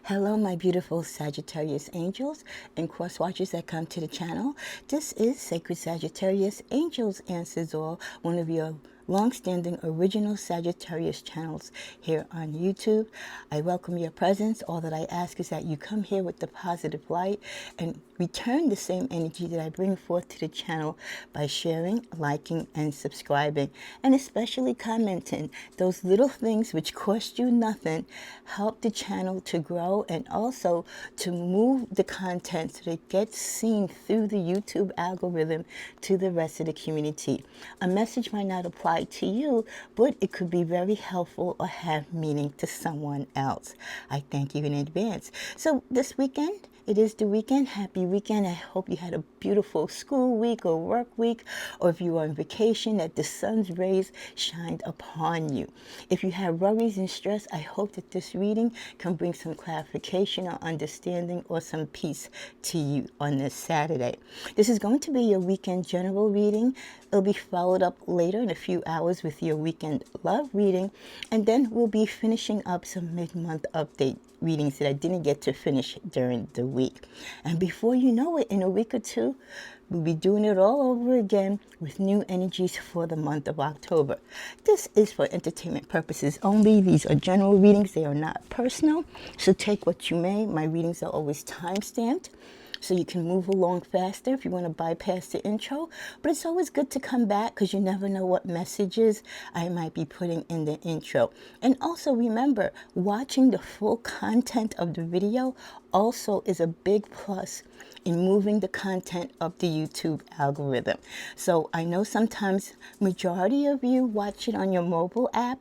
Hello, my beautiful Sagittarius angels and cross watchers that come to the channel. This is Sacred Sagittarius Angels Answers All, one of your long-standing original Sagittarius channels here on YouTube. I welcome your presence. All that I ask is that you come here with the positive light and return the same energy that I bring forth to the channel by sharing, liking, and subscribing, and especially commenting. Those little things which cost you nothing help the channel to grow and also to move the content so that it gets seen through the YouTube algorithm to the rest of the community. A message might not apply to you, but it could be very helpful or have meaning to someone else. I thank you in advance. So this weekend, it is the weekend. Happy weekend. I hope you had a beautiful school week or work week, or if you are on vacation, that the sun's rays shined upon you. If you have worries and stress, I hope that this reading can bring some clarification or understanding or some peace to you on this Saturday. This is going to be your weekend general reading. It'll be followed up later in a few hours with your weekend love reading, and then we'll be finishing up some mid-month update readings that I didn't get to finish during the week. And before you know it, in a week or two, we'll be doing it all over again with new energies for the month of October. This is for entertainment purposes only. These are general readings. They are not personal. So take what you may. My readings are always time-stamped, so you can move along faster if you want to bypass the intro. But it's always good to come back because you never know what messages I might be putting in the intro. And also remember, watching the full content of the video also is a big plus in moving the content up the YouTube algorithm. So I know sometimes majority of you watch it on your mobile app.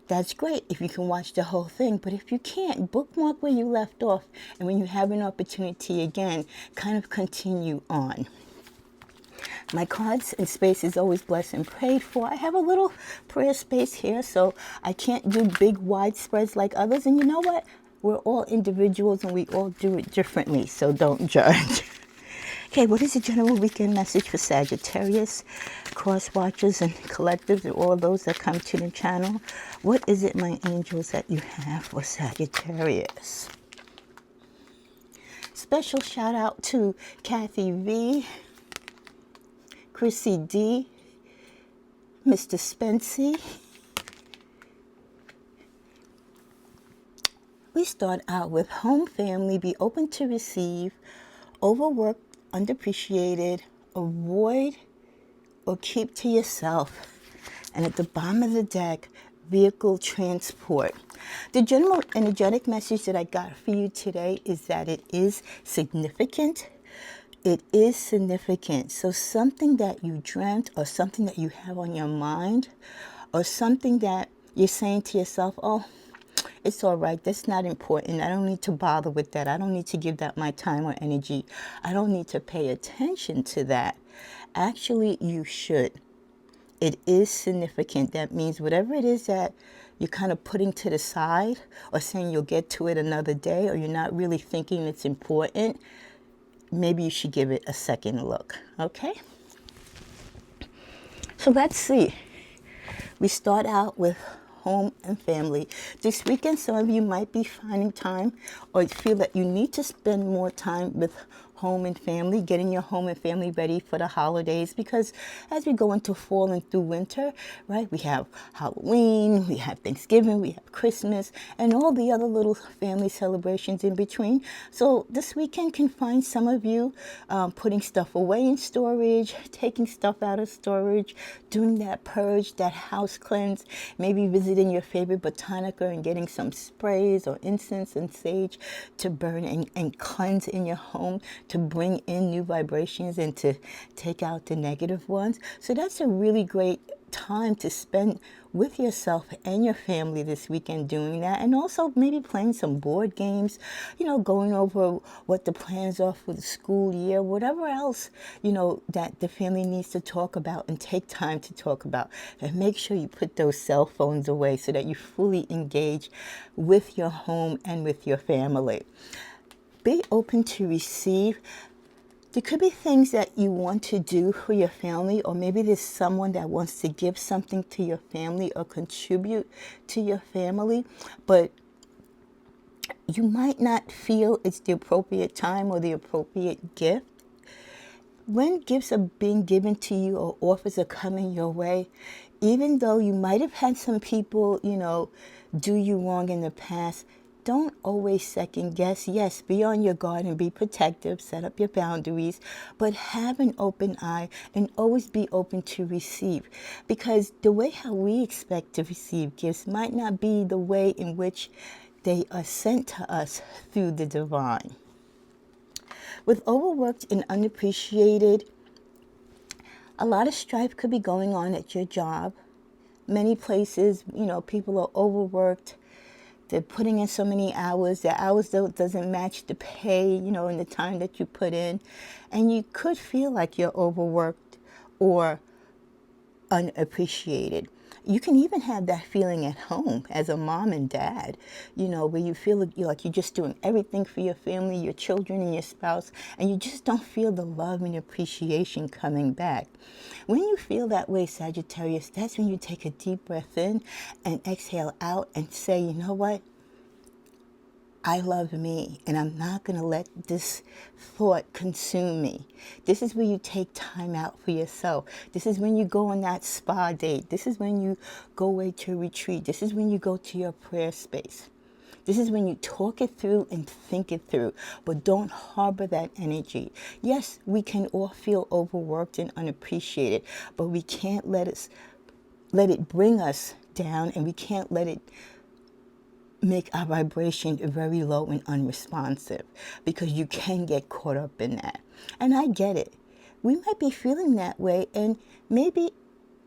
That's great if you can watch the whole thing, but if you can't, bookmark where you left off, and when you have an opportunity again, kind of continue on. My cards and space is always blessed and prayed for. I have a little prayer space here, so I can't do big wide spreads like others, and you know what? We're all individuals and we all do it differently, so don't judge. Okay, what is the general weekend message for Sagittarius, cross watchers and collectives, and all those that come to the channel? What is it, my angels, that you have for Sagittarius? Special shout out to Kathy V, Chrissy D, Mr. Spency. We start out with home, family, be open to receive, overworked, underappreciated, avoid or keep to yourself. And at the bottom of the deck, vehicle transport. The general energetic message that I got for you today is that it is significant. It is significant. So something that you dreamt or something that you have on your mind or something that you're saying to yourself, oh, it's all right. That's not important. I don't need to bother with that. I don't need to give that my time or energy. I don't need to pay attention to that. Actually, you should. It is significant. That means whatever it is that you're kind of putting to the side or saying you'll get to it another day, or you're not really thinking it's important, maybe you should give it a second look. Okay? So let's see. We start out with home and family. This weekend, some of you might be finding time or feel that you need to spend more time with home and family, getting your home and family ready for the holidays, because as we go into fall and through winter, right, we have Halloween, we have Thanksgiving, we have Christmas, and all the other little family celebrations in between. So this weekend can find some of you putting stuff away in storage, taking stuff out of storage, doing that purge, that house cleanse, maybe visiting your favorite botanica and getting some sprays or incense and sage to burn and cleanse in your home, to bring in new vibrations and to take out the negative ones. So that's a really great time to spend with yourself and your family this weekend doing that, and also maybe playing some board games, going over what the plans are for the school year, whatever else, that the family needs to talk about and take time to talk about. And make sure you put those cell phones away so that you fully engage with your home and with your family. Be open to receive. There could be things that you want to do for your family, or maybe there's someone that wants to give something to your family or contribute to your family, but you might not feel it's the appropriate time or the appropriate gift. When gifts are being given to you or offers are coming your way, even though you might have had some people, do you wrong in the past, don't always second guess. Yes, be on your guard and be protective, set up your boundaries, but have an open eye and always be open to receive. Because the way how we expect to receive gifts might not be the way in which they are sent to us through the divine. With overworked and unappreciated, a lot of strife could be going on at your job. Many places, people are overworked. They're putting in so many hours. Their hours doesn't match the pay, and the time that you put in. And you could feel like you're overworked or unappreciated. You can even have that feeling at home as a mom and dad, where you feel like you're just doing everything for your family, your children, and your spouse, and you just don't feel the love and appreciation coming back. When you feel that way, Sagittarius, that's when you take a deep breath in and exhale out and say, you know what? I love me, and I'm not going to let this thought consume me. This is where you take time out for yourself. This is when you go on that spa date. This is when you go away to a retreat. This is when you go to your prayer space. This is when you talk it through and think it through, but don't harbor that energy. Yes, we can all feel overworked and unappreciated, but we can't let it bring us down, and we can't let it make our vibration very low and unresponsive, because you can get caught up in that. And I get it. We might be feeling that way, and maybe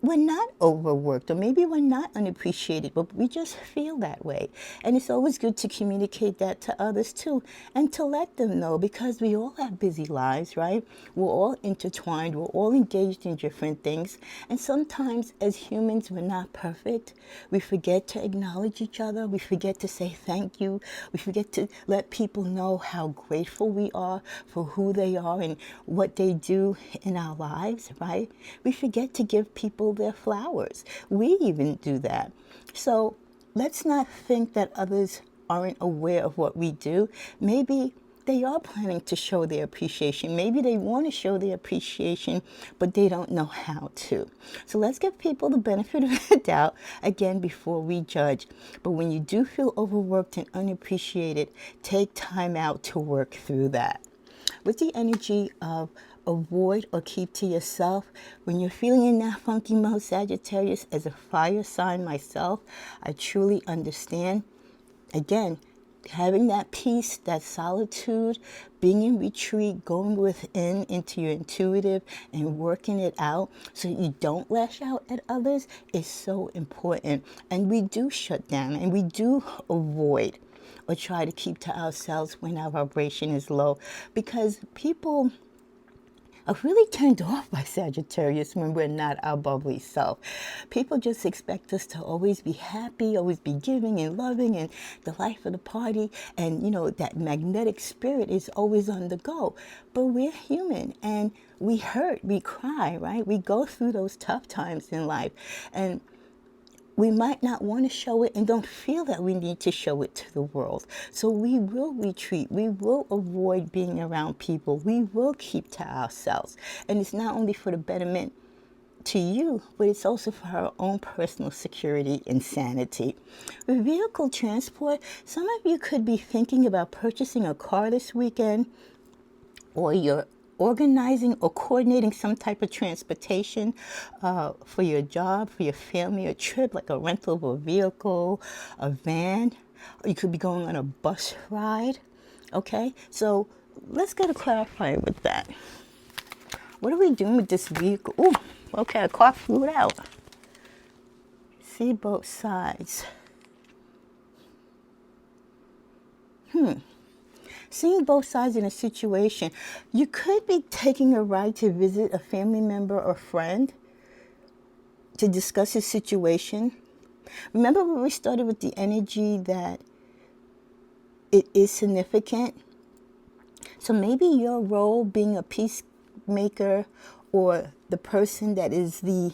we're not overworked, or maybe we're not unappreciated, but we just feel that way. And it's always good to communicate that to others too, and to let them know, because we all have busy lives, right? We're all intertwined, we're all engaged in different things, and sometimes as humans we're not perfect. We forget to acknowledge each other, we forget to say thank you, we forget to let people know how grateful we are for who they are and what they do in our lives, right? We forget to give people their flowers. We even do that. So let's not think that others aren't aware of what we do. Maybe they are planning to show their appreciation. Maybe they want to show their appreciation, but they don't know how to. So let's give people the benefit of the doubt, again, before we judge. But when you do feel overworked and unappreciated, take time out to work through that. With the energy of avoid or keep to yourself, when you're feeling in that funky mode, Sagittarius, as a fire sign myself, I truly understand. Again, having that peace, that solitude, being in retreat, going within into your intuitive and working it out so you don't lash out at others is so important. And we do shut down and we do avoid or try to keep to ourselves when our vibration is low, because people are really turned off by Sagittarius when we're not our bubbly self. People just expect us to always be happy, always be giving and loving and the life of the party. And, that magnetic spirit is always on the go. But we're human and we hurt, we cry, right? We go through those tough times in life. And we might not want to show it and don't feel that we need to show it to the world. So we will retreat. We will avoid being around people. We will keep to ourselves. And it's not only for the betterment to you, but it's also for our own personal security and sanity. With vehicle transport, some of you could be thinking about purchasing a car this weekend, or you're organizing or coordinating some type of transportation for your job, for your family, a trip, like a rental of a vehicle, a van, or you could be going on a bus ride. Okay, so let's get a clarifier with that. What are we doing with this vehicle? Ooh, okay, a car flew out. See both sides. Seeing both sides in a situation, you could be taking a ride to visit a family member or friend to discuss his situation. Remember when we started with the energy that it is significant? So maybe your role being a peacemaker or the person that is the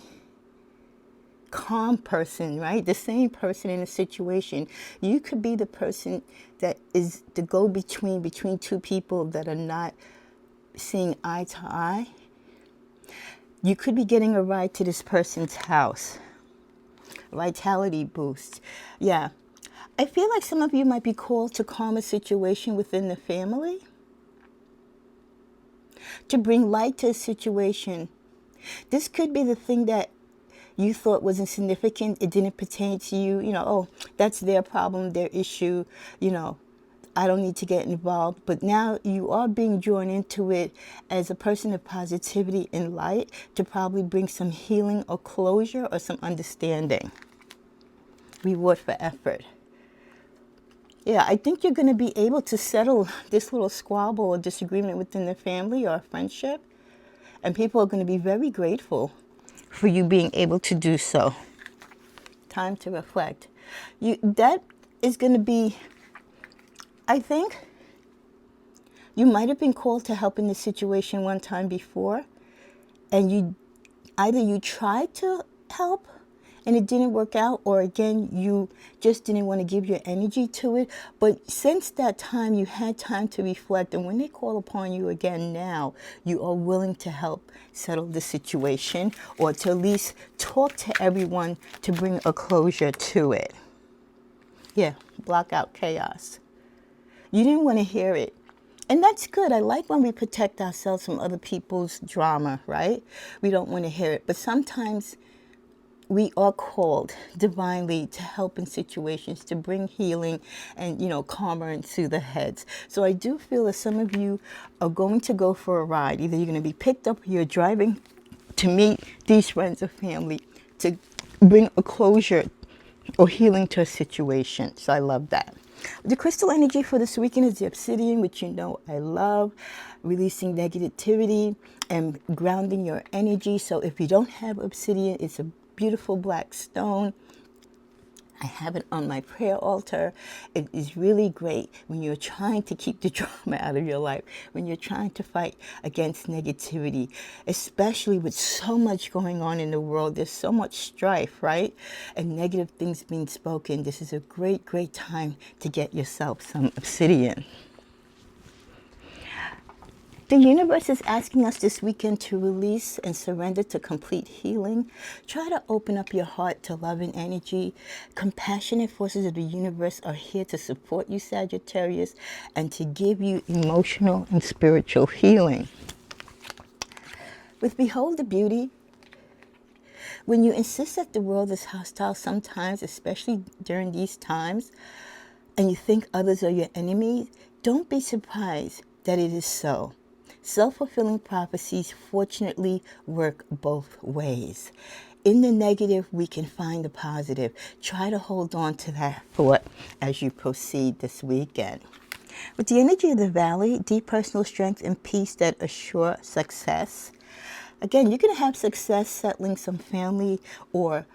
calm person, right? The same person in a situation. You could be the person that is the go-between between two people that are not seeing eye to eye. You could be getting a ride to this person's house. Vitality boost. Yeah. I feel like some of you might be called to calm a situation within the family, to bring light to a situation. This could be the thing that you thought was insignificant. It didn't pertain to you. You know, oh, that's their problem, their issue. You know, I don't need to get involved. But now you are being drawn into it as a person of positivity and light to probably bring some healing or closure or some understanding. Reward for effort. Yeah, I think you're going to be able to settle this little squabble or disagreement within the family or friendship. And people are going to be very grateful for you being able to do so. Time to reflect. That is going to be, I think, you might have been called to help in this situation one time before. And either you tried to help and it didn't work out, or again, you just didn't want to give your energy to it. But since that time, you had time to reflect. And when they call upon you again now, you are willing to help settle the situation or to at least talk to everyone to bring a closure to it. Yeah, block out chaos. You didn't want to hear it. And that's good. I like when we protect ourselves from other people's drama, right? We don't want to hear it. But sometimes we are called divinely to help in situations, to bring healing and, calmer into the heads. So I do feel that some of you are going to go for a ride. Either you're going to be picked up or you're driving to meet these friends or family to bring a closure or healing to a situation. So I love that. The crystal energy for this weekend is the obsidian, which you know I love, releasing negativity and grounding your energy. So if you don't have obsidian, it's a beautiful black stone. I have it on my prayer altar. It is really great when you're trying to keep the drama out of your life, when you're trying to fight against negativity, especially with so much going on in the world. There's so much strife, right? And negative things being spoken. This is a great, great time to get yourself some obsidian. The universe is asking us this weekend to release and surrender to complete healing. Try to open up your heart to love and energy. Compassionate forces of the universe are here to support you, Sagittarius, and to give you emotional and spiritual healing. With Behold the Beauty, when you insist that the world is hostile sometimes, especially during these times, and you think others are your enemy, don't be surprised that it is so. Self-fulfilling prophecies fortunately work both ways. In the negative, we can find the positive. Try to hold on to that thought as you proceed this weekend. With the energy of the valley, deep personal strength and peace that assure success. Again, you're going to have success settling some family or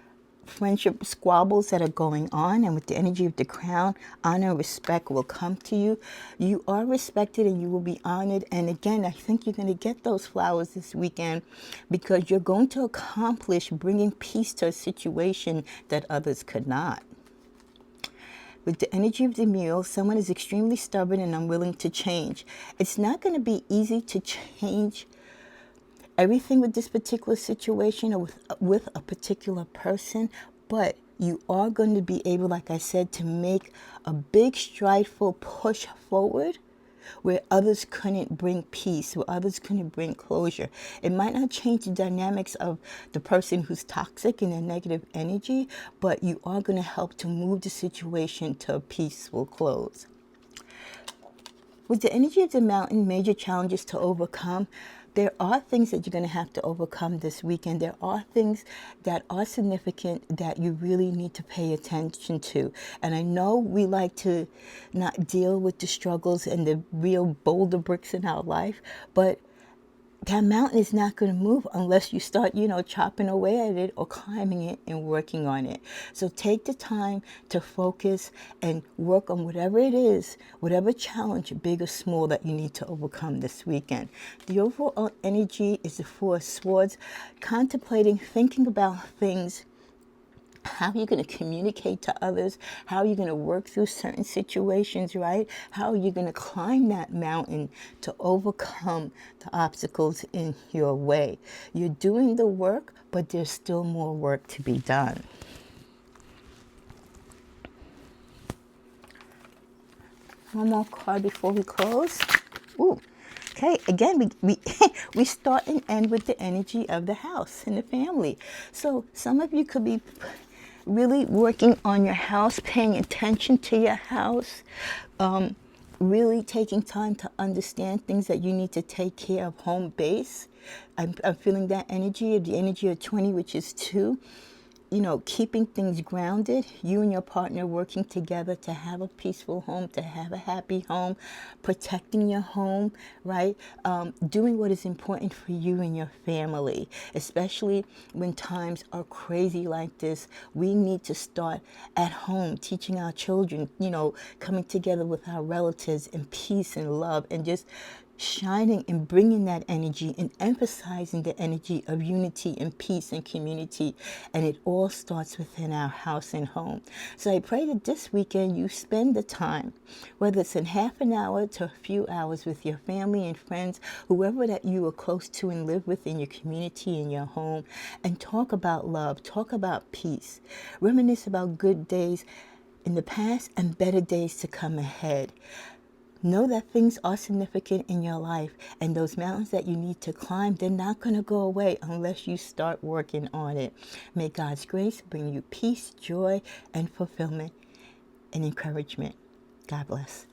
friendship squabbles that are going on, and with the energy of the crown, honor and respect will come to you. You are respected and you will be honored. And again, I think you're going to get those flowers this weekend because you're going to accomplish bringing peace to a situation that others could not. With the energy of the mule, someone is extremely stubborn and unwilling to change. It's not going to be easy to change everything with this particular situation or with a particular person, but you are going to be able, like I said, to make a big strideful push forward where others couldn't bring peace, where others couldn't bring closure. It might not change the dynamics of the person who's toxic and their negative energy, but you are going to help to move the situation to a peaceful close. With the energy of the mountain, major challenges to overcome. There are things that you're going to have to overcome this weekend. There are things that are significant that you really need to pay attention to. And I know we like to not deal with the struggles and the real boulder bricks in our life, but that mountain is not going to move unless you start, chopping away at it or climbing it and working on it. So take the time to focus and work on whatever it is, whatever challenge, big or small, that you need to overcome this weekend. The overall energy is the Four of Swords, contemplating, thinking about things How are you going to communicate to others? How are you going to work through certain situations, right? How are you going to climb that mountain to overcome the obstacles in your way? You're doing the work, but there's still more work to be done. One more card before we close. Ooh. Okay, again, we we start and end with the energy of the house and the family. So some of you could be really working on your house, paying attention to your house, really taking time to understand things that you need to take care of home base. I'm feeling that energy, the energy of 20, which is 2. You know, keeping things grounded, you and your partner working together to have a peaceful home, to have a happy home, protecting your home, right? Doing what is important for you and your family, especially when times are crazy like this. We need to start at home, teaching our children, you know, coming together with our relatives in peace and love, and just shining and bringing that energy and emphasizing the energy of unity and peace and community. And it all starts within our house and home. So I pray that this weekend you spend the time, whether it's in half an hour to a few hours, with your family and friends, whoever that you are close to and live with in your community, in your home, and talk about love, talk about peace, reminisce about good days in the past and better days to come ahead. Know that things are significant in your life, and those mountains that you need to climb, they're not going to go away unless you start working on it. May God's grace bring you peace, joy, and fulfillment and encouragement. God bless.